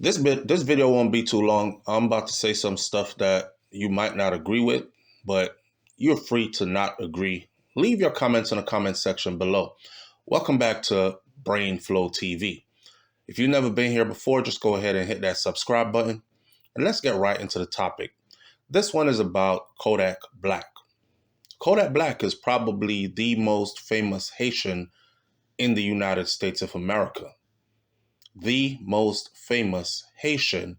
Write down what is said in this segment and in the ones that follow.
This video won't be too long. I'm about to say some stuff that you might not agree with, but you're free to not agree. Leave your comments in the comment section below. Welcome back to BrainFLoTv. If you've never been here before, just go ahead and hit that subscribe button, and let's get right into the topic. This one is about Kodak Black. Kodak Black is probably the most famous Haitian in the United States of America. The most famous Haitian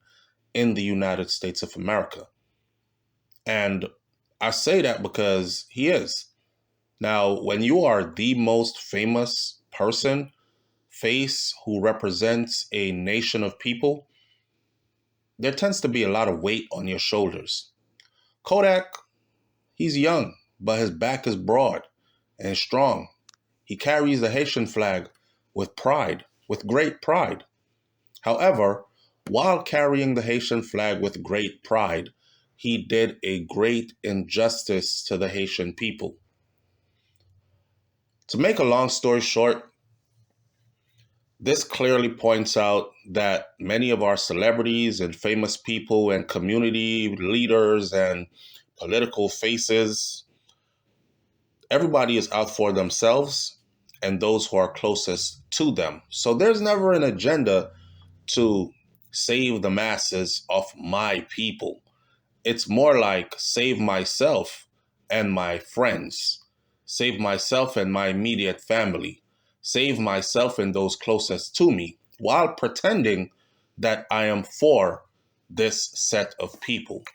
in the United States of America. And I say that because he is. Now, when you are the most famous face who represents a nation of people, there tends to be a lot of weight on your shoulders. Kodak, he's young, but his back is broad and strong. He carries the Haitian flag with pride, with great pride. However, while carrying the Haitian flag with great pride, he did a great injustice to the Haitian people. To make a long story short, this clearly points out that many of our celebrities and famous people and community leaders and political faces, everybody is out for themselves and those who are closest to them. So there's never an agenda to save the masses of my people. It's more like save myself and my friends, save myself and my immediate family, save myself and those closest to me, while pretending that I am for this set of people.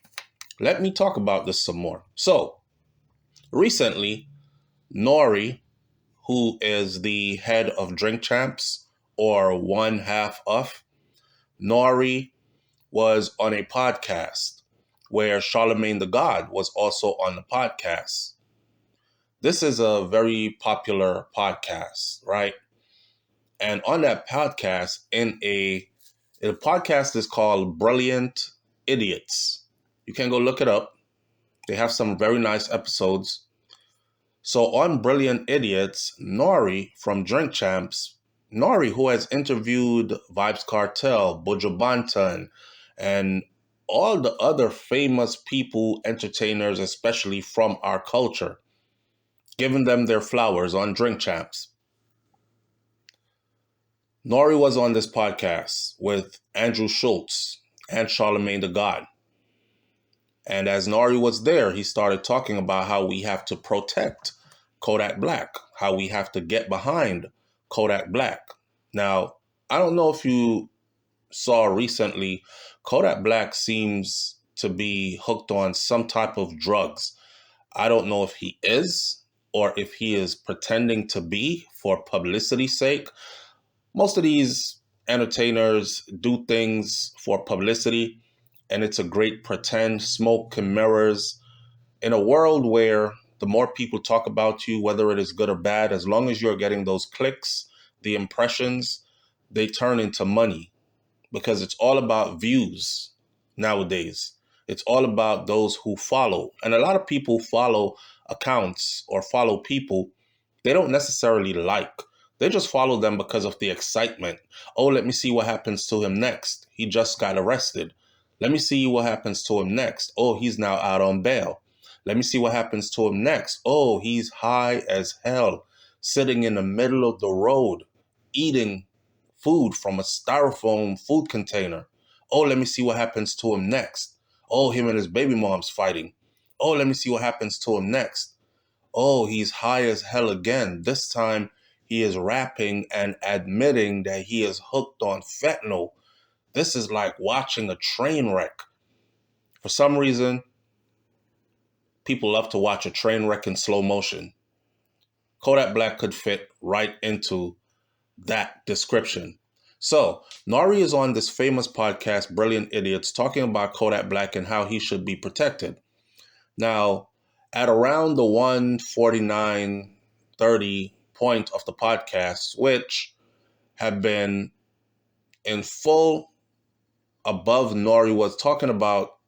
Let me talk about this some more. So, recently, Nori, who is the head of Drink Champs, or one half of, Nori was on a podcast where Charlemagne the God was also on the podcast. This is a very popular podcast, right? And on that podcast, the podcast is called Brilliant Idiots. You can go look it up. They have some very nice episodes. So on Brilliant Idiots, Nori from Drink Champs, Nori, who has interviewed Vybz Kartel, Buju Banton, and all the other famous people, entertainers, especially from our culture, giving them their flowers on Drink Champs. Nori was on this podcast with Andrew Schultz and Charlemagne the God. And as Nori was there, he started talking about how we have to protect Kodak Black, how we have to get behind Kodak Black. Now, I don't know if you saw recently, Kodak Black seems to be hooked on some type of drugs. I don't know if he is or if he is pretending to be for publicity's sake. Most of these entertainers do things for publicity, and it's a great pretend, smoke and mirrors. In a world where the more people talk about you, whether it is good or bad, as long as you're getting those clicks, the impressions, they turn into money because it's all about views nowadays. It's all about those who follow. And a lot of people follow accounts or follow people they don't necessarily like. They just follow them because of the excitement. Oh, let me see what happens to him next. He just got arrested. Let me see what happens to him next. Oh, he's now out on bail. Let me see what happens to him next. Oh, he's high as hell, sitting in the middle of the road, eating food from a styrofoam food container. Oh, let me see what happens to him next. Oh, him and his baby mom's fighting. Oh, let me see what happens to him next. Oh, he's high as hell again. This time he is rapping and admitting that he is hooked on fentanyl. This is like watching a train wreck. For some reason, people love to watch a train wreck in slow motion. Kodak Black could fit right into that description. So, Nori is on this famous podcast, Brilliant Idiots, talking about Kodak Black and how he should be protected. Now, at around the 149:30 point of the podcast, which have been in full above, Nori was talking about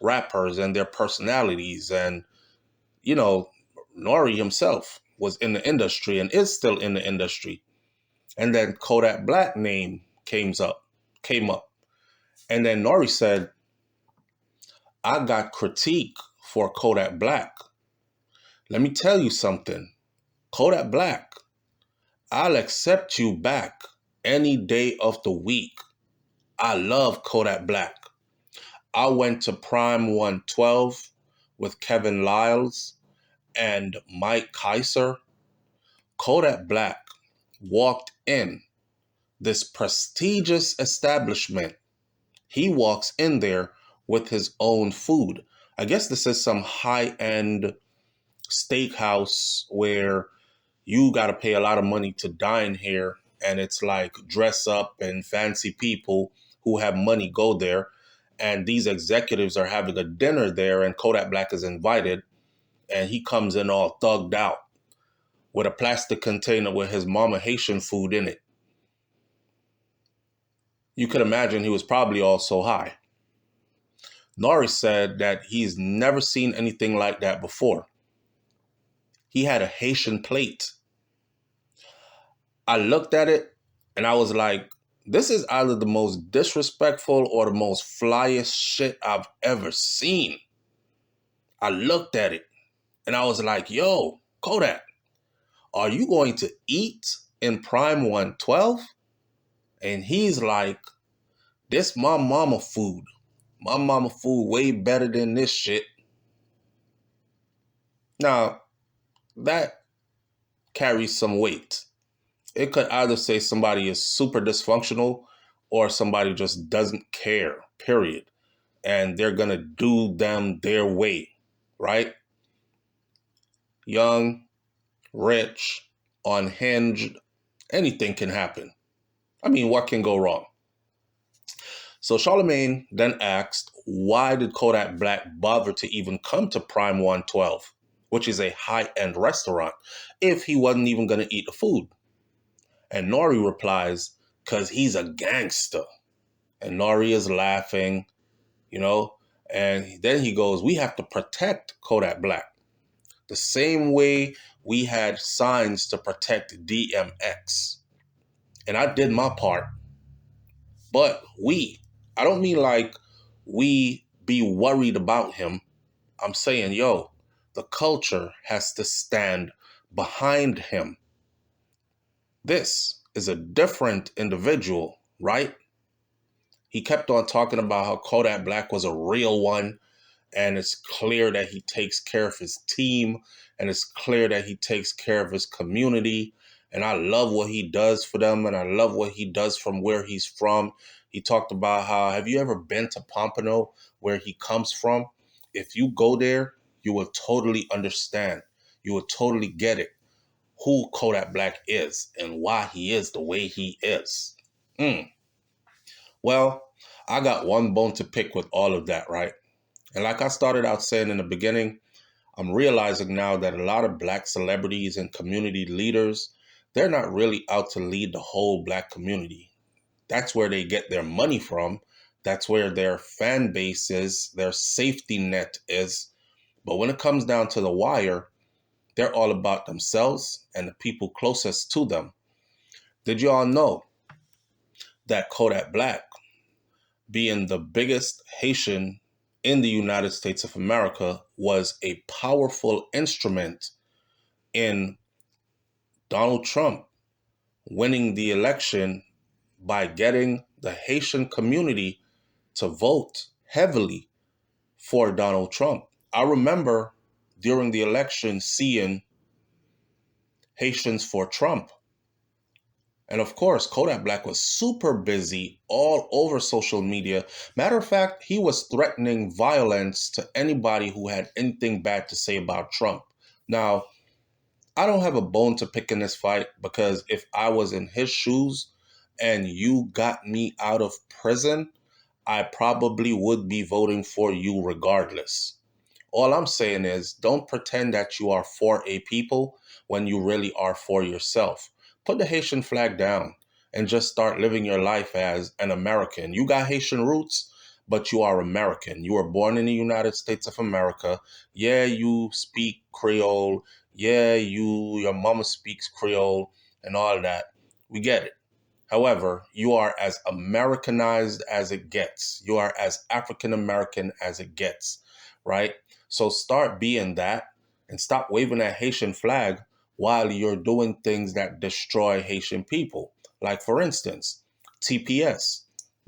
rappers and their personalities. And, you know, Nori himself was in the industry and is still in the industry. And then Kodak Black name came up. And then Nori said, I got critique for Kodak Black. Let me tell you something. Kodak Black, I'll accept you back any day of the week. I love Kodak Black. I went to Prime 112 with Kevin Lyles and Mike Kaiser. Kodak Black walked in this prestigious establishment. He walks in there with his own food. I guess this is some high-end steakhouse where you got to pay a lot of money to dine here. And it's like dress up and fancy people who have money go there. And these executives are having a dinner there, and Kodak Black is invited. And he comes in all thugged out with a plastic container with his mama Haitian food in it. You could imagine he was probably also high. Nori said that he's never seen anything like that before. He had a Haitian plate. I looked at it and I was like, this is either the most disrespectful or the most flyest shit I've ever seen. I looked at it and I was like, yo, Kodak, are you going to eat in Prime 112? And he's like, this my mama food. My mama food way better than this shit. Now, that carries some weight. It could either say somebody is super dysfunctional or somebody just doesn't care, period. And they're going to do them their way, right? Young, rich, unhinged, anything can happen. I mean, what can go wrong? So Charlemagne then asked, why did Kodak Black bother to even come to Prime 112, which is a high-end restaurant, if he wasn't even going to eat the food? And Nori replies, because he's a gangster. And Nori is laughing, and then he goes, we have to protect Kodak Black. The same way we had signs to protect DMX. And I did my part. But I don't mean like we be worried about him. I'm saying, the culture has to stand behind him. This is a different individual, right? He kept on talking about how Kodak Black was a real one. And it's clear that he takes care of his team. And it's clear that he takes care of his community. And I love what he does for them. And I love what he does from where he's from. He talked about how, have you ever been to Pompano, where he comes from? If you go there, you will totally understand. You will totally get it, who Kodak Black is and why he is the way he is. Well, I got one bone to pick with all of that, right? And like I started out saying in the beginning, I'm realizing now that a lot of Black celebrities and community leaders, they're not really out to lead the whole Black community. That's where they get their money from. That's where their fan base is, their safety net is. But when it comes down to the wire, they're all about themselves and the people closest to them. Did you all know that Kodak Black, being the biggest Haitian in the United States of America, was a powerful instrument in Donald Trump winning the election by getting the Haitian community to vote heavily for Donald Trump? I remember during the election seeing Haitians for Trump. And of course, Kodak Black was super busy all over social media. Matter of fact, he was threatening violence to anybody who had anything bad to say about Trump. Now, I don't have a bone to pick in this fight, because if I was in his shoes and you got me out of prison, I probably would be voting for you regardless. All I'm saying is, don't pretend that you are for a people when you really are for yourself. Put the Haitian flag down and just start living your life as an American. You got Haitian roots, but you are American. You were born in the United States of America. Yeah, you speak Creole. Yeah, your mama speaks Creole and all that. We get it. However, you are as Americanized as it gets. You are as African American as it gets, right? So start being that and stop waving that Haitian flag while you're doing things that destroy Haitian people. Like, for instance, TPS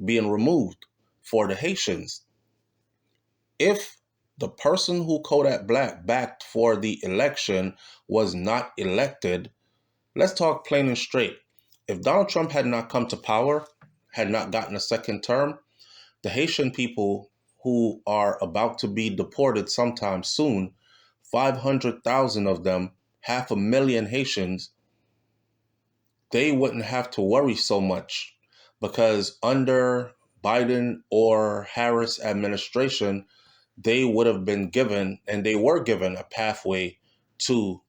being removed for the Haitians. If the person who Kodak Black backed for the election was not elected, let's talk plain and straight. If Donald Trump had not come to power, had not gotten a second term, the Haitian people who are about to be deported sometime soon, 500,000 of them, 500,000 Haitians, they wouldn't have to worry so much because under Biden or Harris administration, they would have been given, and they were given, a pathway to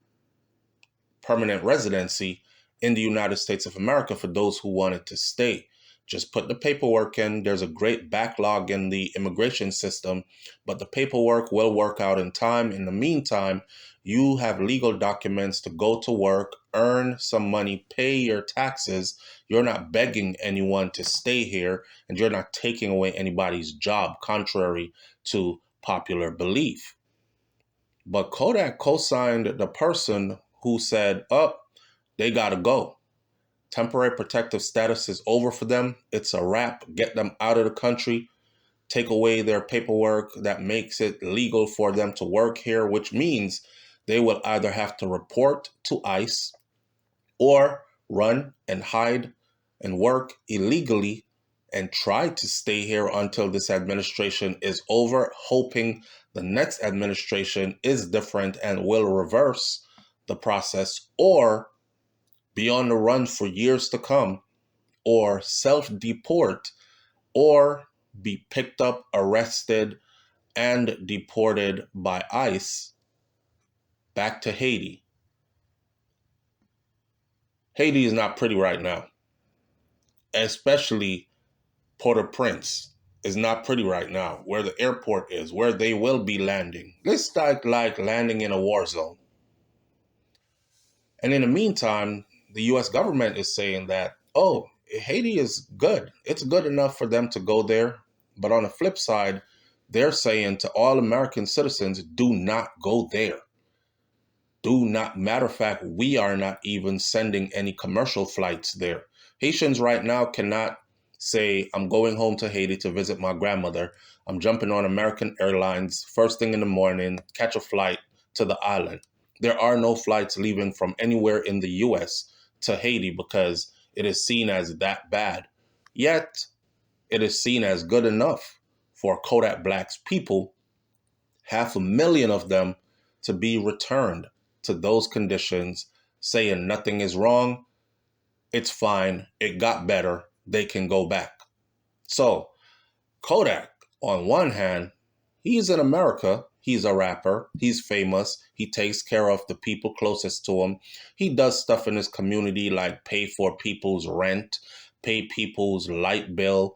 permanent residency in the United States of America for those who wanted to stay. Just put the paperwork in. There's a great backlog in the immigration system, but the paperwork will work out in time. In the meantime, you have legal documents to go to work, earn some money, pay your taxes. You're not begging anyone to stay here, and you're not taking away anybody's job, contrary to popular belief. But Kodak co-signed the person who said, oh, they got to go. Temporary protective status is over for them. It's a wrap. Get them out of the country. Take away their paperwork that makes it legal for them to work here, which means they will either have to report to ICE or run and hide and work illegally and try to stay here until this administration is over, hoping the next administration is different and will reverse the process, or be on the run for years to come, or self-deport, or be picked up, arrested, and deported by ICE back to Haiti. Haiti is not pretty right now, especially Port-au-Prince is not pretty right now, where the airport is, where they will be landing. It's like landing in a war zone. And in the meantime, the U.S. government is saying that, oh, Haiti is good. It's good enough for them to go there. But on the flip side, they're saying to all American citizens, do not go there. Do not. Matter of fact, we are not even sending any commercial flights there. Haitians right now cannot say, I'm going home to Haiti to visit my grandmother. I'm jumping on American Airlines first thing in the morning, catch a flight to the island. There are no flights leaving from anywhere in the U.S. to Haiti because it is seen as that bad. Yet, it is seen as good enough for Kodak Black's people, 500,000 of them, to be returned to those conditions, saying nothing is wrong, it's fine, it got better, they can go back. So, Kodak, on one hand, he's in America, he's a rapper, he's famous, he takes care of the people closest to him. He does stuff in his community like pay for people's rent, pay people's light bill,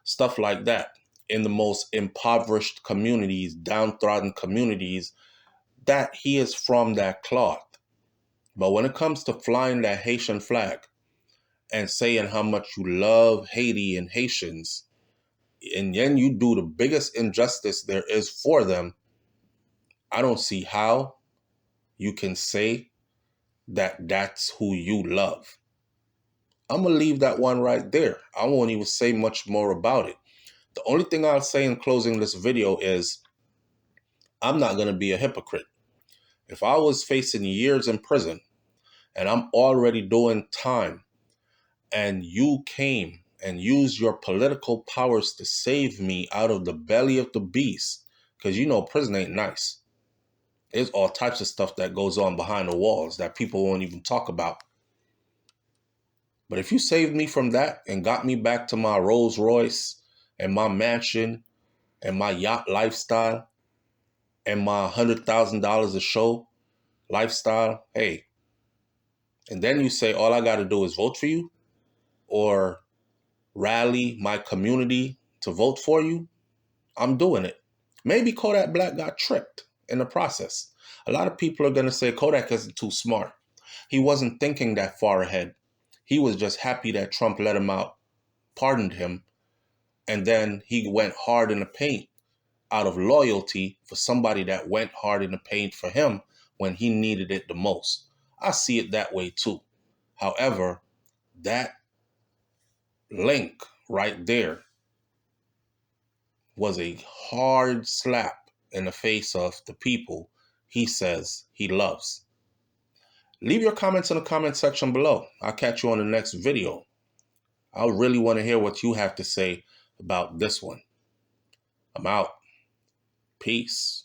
stuff like that. In the most impoverished communities, downtrodden communities, that he is from that cloth. But when it comes to flying that Haitian flag and saying how much you love Haiti and Haitians, and then you do the biggest injustice there is for them, I don't see how you can say that that's who you love. I'm going to leave that one right there. I won't even say much more about it. The only thing I'll say in closing this video is I'm not going to be a hypocrite. If I was facing years in prison and I'm already doing time, and you came and used your political powers to save me out of the belly of the beast, because prison ain't nice. There's all types of stuff that goes on behind the walls that people won't even talk about. But if you saved me from that and got me back to my Rolls Royce and my mansion and my yacht lifestyle and my $100,000 a show lifestyle, hey, and then you say all I got to do is vote for you or rally my community to vote for you, I'm doing it. Maybe Kodak Black got tricked in the process. A lot of people are going to say Kodak isn't too smart. He wasn't thinking that far ahead. He was just happy that Trump let him out, pardoned him, and then he went hard in the paint out of loyalty for somebody that went hard in the paint for him when he needed it the most. I see it that way too. However, that link right there was a hard slap in the face of the people he says he loves. Leave your comments in the comment section below. I'll catch you on the next video. I really want to hear what you have to say about this one. I'm out. Peace.